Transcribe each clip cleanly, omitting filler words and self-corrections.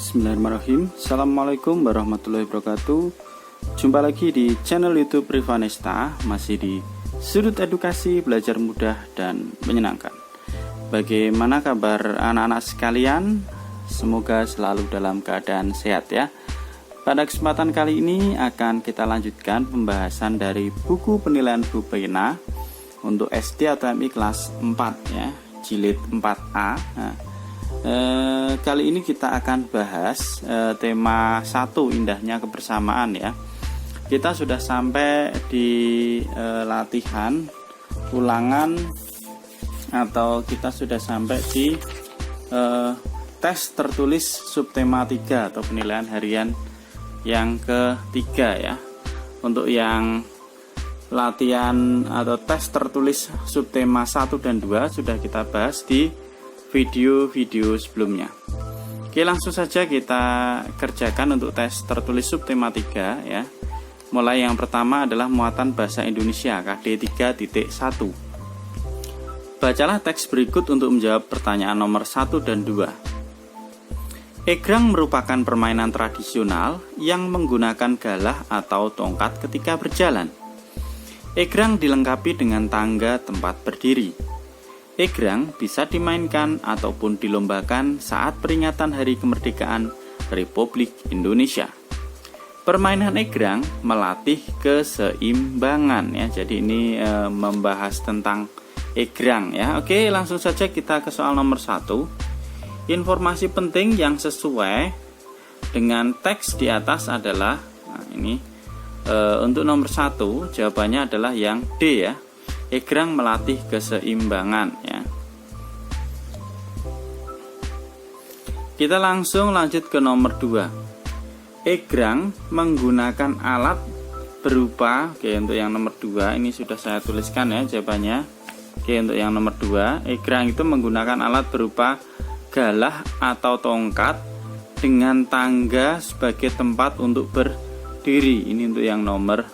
Bismillahirrahmanirrahim. Assalamualaikum warahmatullahi wabarakatuh. Jumpa lagi di channel YouTube Rivanesta, masih di sudut edukasi belajar mudah dan menyenangkan. Bagaimana kabar anak-anak sekalian? Semoga selalu dalam keadaan sehat ya. Pada kesempatan kali ini akan kita lanjutkan pembahasan dari buku penilaian Bu Pena untuk SD atau MI kelas 4 ya, jilid 4A. Kali ini kita akan bahas tema 1, indahnya kebersamaan ya. Kita sudah sampai di latihan ulangan, atau kita sudah sampai di tes tertulis subtema 3 atau penilaian harian yang ketiga ya. Untuk yang latihan atau tes tertulis subtema 1 dan 2 sudah kita bahas di video-video sebelumnya. Oke, langsung saja kita kerjakan untuk tes tertulis subtema 3 ya. Mulai yang pertama adalah muatan bahasa Indonesia KD 3.1. Bacalah teks berikut untuk menjawab pertanyaan nomor 1 dan 2. Egrang merupakan permainan tradisional yang menggunakan galah atau tongkat ketika berjalan. Egrang dilengkapi dengan tangga tempat berdiri. Egrang bisa dimainkan ataupun dilombakan saat peringatan Hari Kemerdekaan Republik Indonesia. Permainan egrang melatih keseimbangan ya. Jadi ini membahas tentang egrang ya. Oke, langsung saja kita ke soal nomor 1. Informasi penting yang sesuai dengan teks di atas adalah untuk nomor 1 jawabannya adalah yang D ya. Egrang melatih keseimbangan ya. Kita langsung lanjut ke nomor 2. Egrang menggunakan alat berupa, untuk yang nomor 2 ini sudah saya tuliskan ya jawabannya. Untuk yang nomor 2, egrang itu menggunakan alat berupa galah atau tongkat dengan tangga sebagai tempat untuk berdiri. Ini untuk yang nomor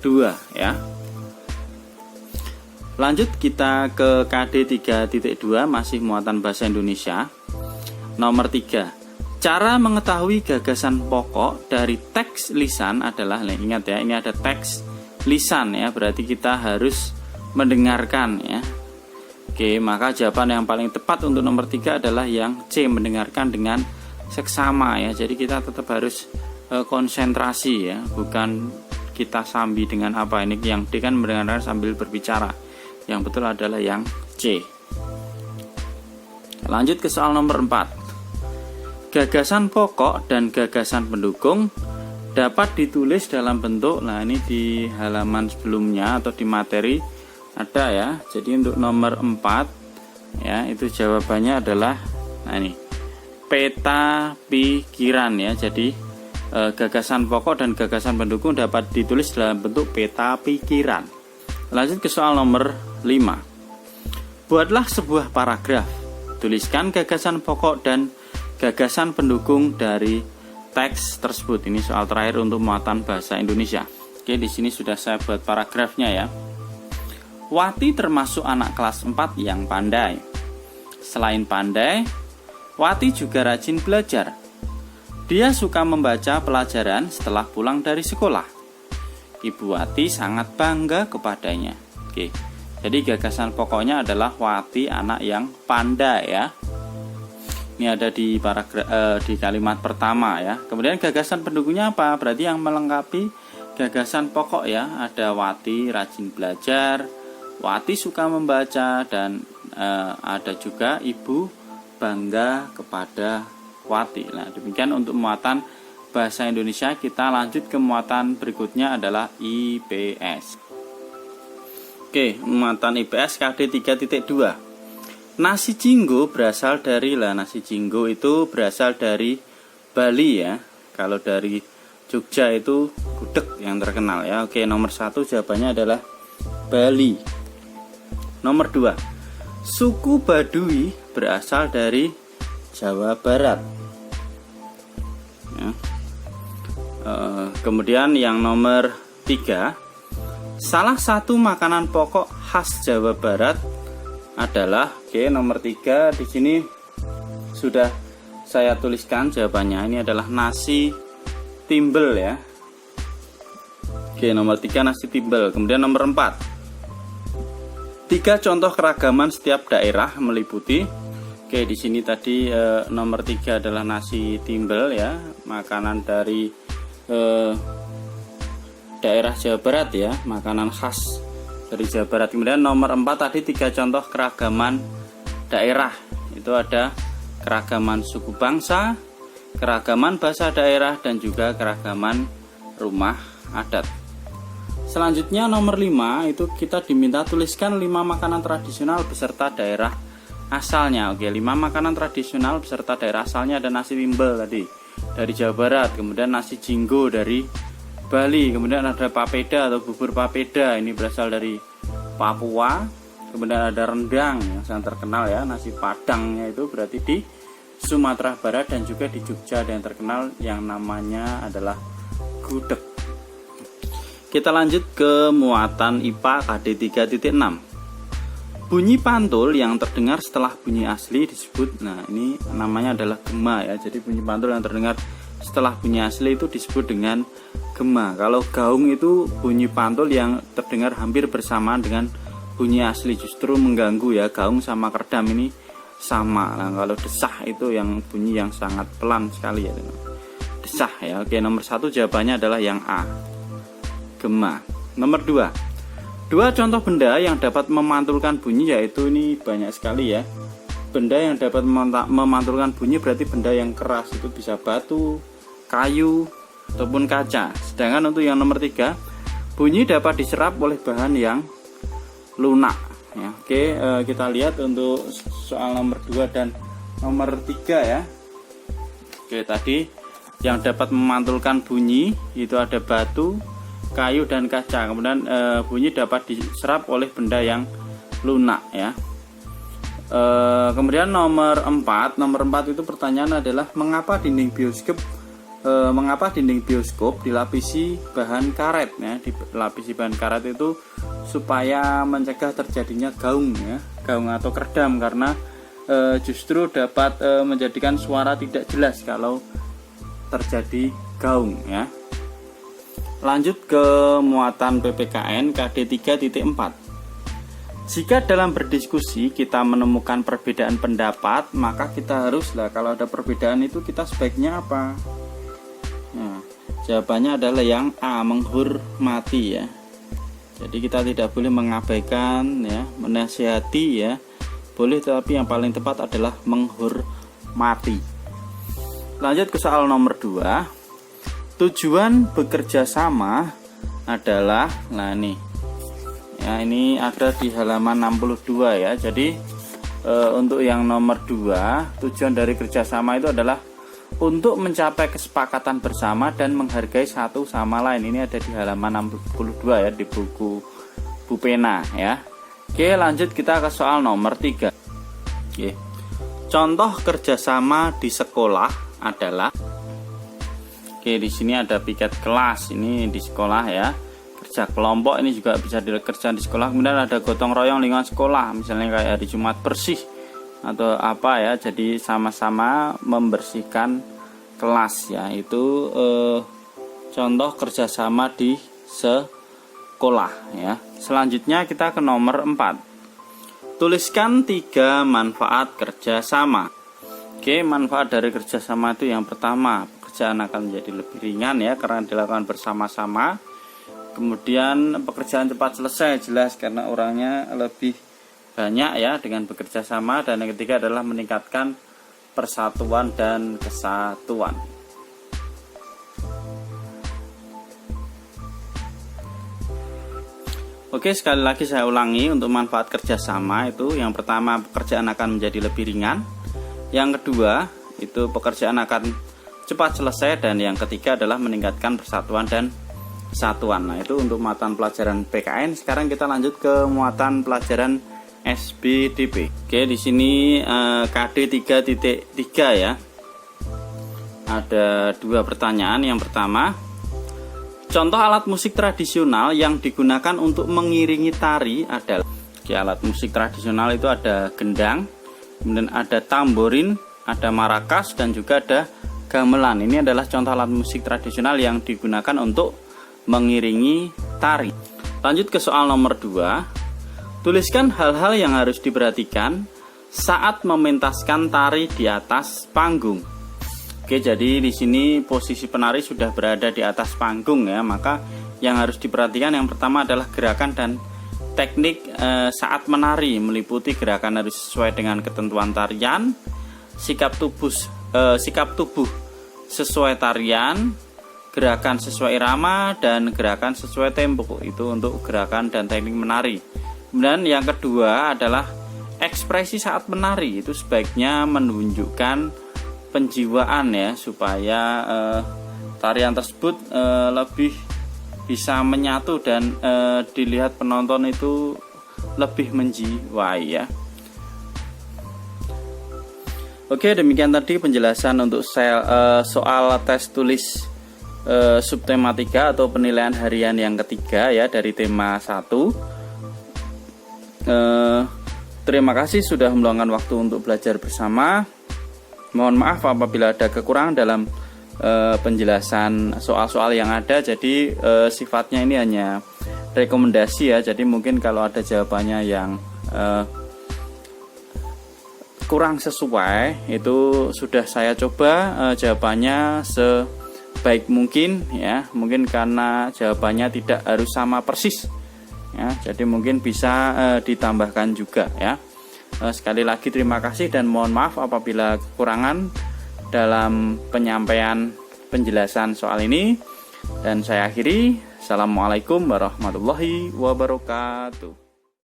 2 ya. Lanjut kita ke KD 3.2, masih muatan bahasa Indonesia. Nomor 3. Cara mengetahui gagasan pokok dari teks lisan adalah, ingat ya, ini ada teks lisan ya, berarti kita harus mendengarkan ya. Oke, maka jawaban yang paling tepat untuk nomor 3 adalah yang C, mendengarkan dengan seksama ya. Jadi kita tetap harus konsentrasi ya, bukan kita sambil dengan apa ini. Yang D kan mendengarkan sambil berbicara. Yang betul adalah yang C. Lanjut ke soal nomor 4. Gagasan pokok dan gagasan pendukung dapat ditulis dalam bentuk, ini di halaman sebelumnya atau di materi ada ya. Jadi untuk nomor 4 ya, itu jawabannya adalah ini peta pikiran ya. Jadi gagasan pokok dan gagasan pendukung dapat ditulis dalam bentuk peta pikiran. Lanjut ke soal nomor 5. Buatlah sebuah paragraf. Tuliskan gagasan pokok dan gagasan pendukung dari teks tersebut. Ini soal terakhir untuk muatan bahasa Indonesia. Oke, di sini sudah saya buat paragrafnya ya. Wati termasuk anak kelas 4 yang pandai. Selain pandai, Wati juga rajin belajar. Dia suka membaca pelajaran setelah pulang dari sekolah. Ibu Wati sangat bangga kepadanya. Oke. Jadi gagasan pokoknya adalah Wati anak yang pandai ya. Ini ada di di kalimat pertama ya. Kemudian gagasan pendukungnya apa? Berarti yang melengkapi gagasan pokok ya. Ada Wati rajin belajar, Wati suka membaca, dan ada juga ibu bangga kepada Wati. Nah, demikian untuk muatan bahasa Indonesia. Kita lanjut ke muatan berikutnya adalah IPS. Oke, muatan IPS KD 3.2. Nasi jinggo berasal dari, nasi jinggo itu berasal dari Bali ya. Kalau dari Jogja itu gudeg yang terkenal ya. Oke, nomor 1 jawabannya adalah Bali. Nomor 2. Suku Baduy berasal dari Jawa Barat ya. Kemudian yang nomor 3, salah satu makanan pokok khas Jawa Barat adalah, nomor 3 di sini sudah saya tuliskan jawabannya. Ini adalah nasi timbel ya. Oke, nomor 3 nasi timbel. Kemudian nomor 4. 3 contoh keragaman setiap daerah meliputi. Oke, di sini tadi nomor 3 adalah nasi timbel ya, makanan dari daerah Jawa Barat ya, makanan khas dari Jawa Barat. Kemudian nomor 4 tadi 3 contoh keragaman daerah. Itu ada keragaman suku bangsa, keragaman bahasa daerah, dan juga keragaman rumah adat. Selanjutnya nomor 5 itu kita diminta tuliskan 5 makanan tradisional beserta daerah asalnya. Oke, 5 makanan tradisional beserta daerah asalnya ada nasi timbel tadi dari Jawa Barat, kemudian nasi jinggo dari Bali, kemudian ada papeda atau bubur papeda, ini berasal dari Papua. Kemudian ada rendang yang sangat terkenal ya, nasi padangnya itu berarti di Sumatera Barat, dan juga di Jogja ada yang terkenal yang namanya adalah gudeg. Kita lanjut ke muatan IPA KD 3.6. Bunyi pantul yang terdengar setelah bunyi asli disebut, nah ini namanya adalah gema ya. Jadi bunyi pantul yang terdengar setelah bunyi asli itu disebut dengan gema. Kalau gaung itu bunyi pantul yang terdengar hampir bersamaan dengan bunyi asli, justru mengganggu ya. Gaung sama kerdam ini sama. Nah, kalau desah itu yang bunyi yang sangat pelan sekali ya. Desah ya. Oke, nomor 1 jawabannya adalah yang A, gema. Nomor 2. 2 contoh benda yang dapat memantulkan bunyi, yaitu ini banyak sekali ya. Benda yang dapat memantulkan bunyi berarti benda yang keras, itu bisa batu, kayu, ataupun kaca. Sedangkan untuk yang nomor 3, bunyi dapat diserap oleh bahan yang lunak ya. Oke, kita lihat untuk soal nomor 2 dan nomor 3 ya. Oke, tadi yang dapat memantulkan bunyi itu ada batu, kayu, dan kaca. Kemudian bunyi dapat diserap oleh benda yang lunak ya. Kemudian nomor 4 itu pertanyaan adalah mengapa dinding bioskop dilapisi bahan karet ya. Dilapisi bahan karet itu supaya mencegah terjadinya gaung ya, gaung atau kerdam, karena justru dapat menjadikan suara tidak jelas kalau terjadi gaung ya. Lanjut ke muatan PPKN KD 3.4. Jika dalam berdiskusi kita menemukan perbedaan pendapat, maka kita haruslah, kalau ada perbedaan itu kita sebaiknya apa? Nah, jawabannya adalah yang A, menghormati ya. Jadi kita tidak boleh mengabaikan ya, menasihati ya. Boleh, tapi yang paling tepat adalah menghormati. Lanjut ke soal nomor 2. Tujuan bekerja sama adalah, nah nih ya, ini ada di halaman 62 ya. Jadi untuk yang nomor 2, tujuan dari kerjasama itu adalah untuk mencapai kesepakatan bersama dan menghargai satu sama lain. Ini ada di halaman 62 ya, di buku Bu Pena ya. Oke, lanjut kita ke soal nomor 3. Oke. Contoh kerjasama di sekolah adalah, oke, di sini ada piket kelas, ini di sekolah ya. Kerja kelompok ini juga bisa dikerjakan di sekolah. Kemudian ada gotong royong lingkungan sekolah, misalnya kayak hari Jumat bersih atau apa ya. Jadi sama-sama membersihkan kelas ya. Itu contoh kerjasama di sekolah ya. Selanjutnya kita ke nomor 4. Tuliskan 3 manfaat kerjasama. Oke, manfaat dari kerjasama itu yang pertama, pekerjaan akan menjadi lebih ringan ya karena dilakukan bersama-sama. Kemudian pekerjaan cepat selesai, jelas karena orangnya lebih banyak ya dengan bekerja sama. Dan yang ketiga adalah meningkatkan persatuan dan kesatuan. Oke, sekali lagi saya ulangi untuk manfaat kerjasama itu, yang pertama pekerjaan akan menjadi lebih ringan, yang kedua itu pekerjaan akan cepat selesai, dan yang ketiga adalah meningkatkan persatuan dan kesatuan. Nah, itu untuk muatan pelajaran PKN. Sekarang kita lanjut ke muatan pelajaran SBDP. Oke, di sini KD 3.3 ya. Ada 2 pertanyaan. Yang pertama, contoh alat musik tradisional yang digunakan untuk mengiringi tari adalah, oke, alat musik tradisional itu ada gendang, kemudian ada tamborin, ada marakas, dan juga ada gamelan. Ini adalah contoh alat musik tradisional yang digunakan untuk mengiringi tari. Lanjut ke soal nomor 2. Tuliskan hal-hal yang harus diperhatikan saat mementaskan tari di atas panggung. Oke, jadi di sini posisi penari sudah berada di atas panggung ya, maka yang harus diperhatikan yang pertama adalah gerakan dan teknik saat menari, meliputi gerakan harus sesuai dengan ketentuan tarian, sikap tubuh sesuai tarian, gerakan sesuai irama, dan gerakan sesuai tempo. Itu untuk gerakan dan teknik menari. Kemudian yang kedua adalah ekspresi saat menari, itu sebaiknya menunjukkan penjiwaan ya, supaya tarian tersebut lebih bisa menyatu dan dilihat penonton itu lebih menjiwai ya. Oke, demikian tadi penjelasan untuk soal tes tulis subtematika atau penilaian harian yang ketiga ya dari tema 1. Terima kasih sudah meluangkan waktu untuk belajar bersama. Mohon maaf apabila ada kekurangan dalam penjelasan soal-soal yang ada. Jadi sifatnya ini hanya rekomendasi ya. Jadi mungkin kalau ada jawabannya yang kurang sesuai, itu sudah saya coba jawabannya sebaik mungkin ya. Mungkin karena jawabannya tidak harus sama persis ya. Jadi mungkin bisa ditambahkan juga ya. Sekali lagi terima kasih dan mohon maaf apabila kekurangan dalam penyampaian penjelasan soal ini. Dan saya akhiri. Assalamualaikum warahmatullahi wabarakatuh.